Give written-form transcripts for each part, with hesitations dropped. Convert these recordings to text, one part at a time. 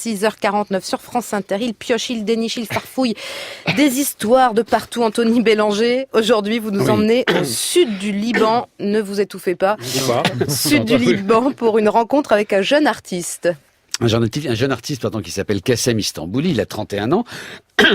6h49 sur France Inter. Il pioche, il déniche, il farfouille des histoires de partout. Anthony Bélanger, aujourd'hui vous nous emmenez au sud du Liban. Ne vous étouffez pas. Sud du Liban pour une rencontre avec un jeune artiste. Un jeune artiste qui s'appelle Kassem Istanbouli, il a 31 ans.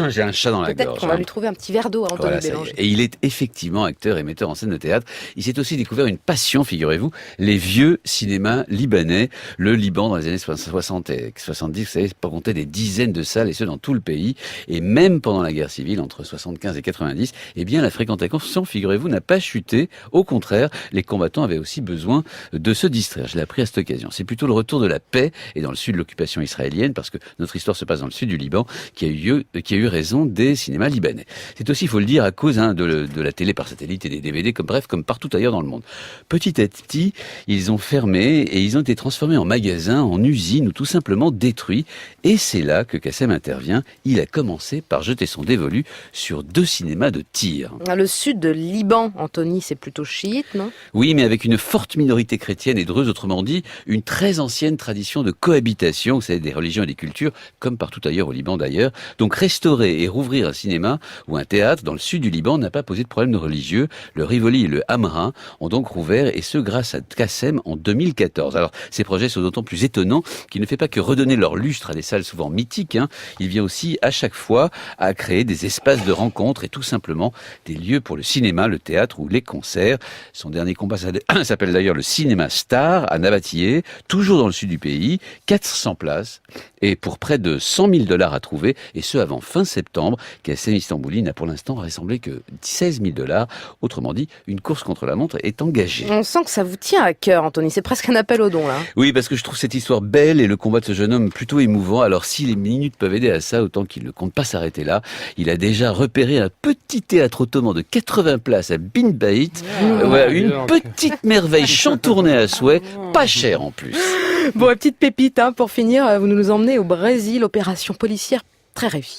J'ai un chat dans la gorge. Peut-être qu'on va lui trouver un petit verre d'eau à Anthony Bélanger. Et il est effectivement acteur et metteur en scène de théâtre. Il s'est aussi découvert une passion, figurez-vous, les vieux cinémas libanais. Le Liban, dans les années 60 et 70, vous savez, comptait des dizaines de salles, et ce, dans tout le pays. Et même pendant la guerre civile, entre 75 et 90, eh bien, la fréquentation, figurez-vous, n'a pas chuté. Au contraire, les combattants avaient aussi besoin de se distraire. Je l'ai appris à cette occasion. C'est plutôt le retour de la paix, et dans le sud de l'occupation israélienne, parce que notre histoire se passe dans le sud du Liban, qui a eu raison des cinémas libanais. C'est aussi, il faut le dire, à cause de la télé par satellite et des DVD, comme partout ailleurs dans le monde. Petit à petit, ils ont fermé et ils ont été transformés en magasins, en usines ou tout simplement détruits. Et c'est là que Kassem intervient. Il a commencé par jeter son dévolu sur 2 cinémas de tir. Le sud de Liban, Anthony, c'est plutôt chiite, non ? Oui, mais avec une forte minorité chrétienne et druze, autrement dit, une très ancienne tradition de cohabitation, vous savez, des religions et des cultures, comme partout ailleurs au Liban d'ailleurs. Donc restaurer et rouvrir un cinéma ou un théâtre dans le sud du Liban n'a pas posé de problème de religieux. Le Rivoli et le Hamra ont donc rouvert, et ce grâce à Kassem en 2014. Alors ces projets sont d'autant plus étonnants qu'il ne fait pas que redonner leur lustre à des salles souvent mythiques. Il vient aussi à chaque fois à créer des espaces de rencontre et tout simplement des lieux pour le cinéma, le théâtre ou les concerts. Son dernier combat s'appelle d'ailleurs le Cinéma Star à Nabatiyé, toujours dans le sud du pays, 400 places et pour près de $100 000 à trouver, et ce avant fin septembre. Kassem Istanbouli n'a pour l'instant rassemblé que $16 000. Autrement dit, une course contre la montre est engagée. On sent que ça vous tient à cœur, Anthony. C'est presque un appel au don, là. Oui, parce que je trouve cette histoire belle et le combat de ce jeune homme plutôt émouvant. Alors si les minutes peuvent aider à ça, autant qu'il ne compte pas s'arrêter là. Il a déjà repéré un petit théâtre ottoman de 80 places à Bin Baït. Voilà, une petite merveille chantournée à souhait, pas cher en plus. Bon, petite pépite, pour finir, vous nous emmenez au Brésil, opération policière très réussie.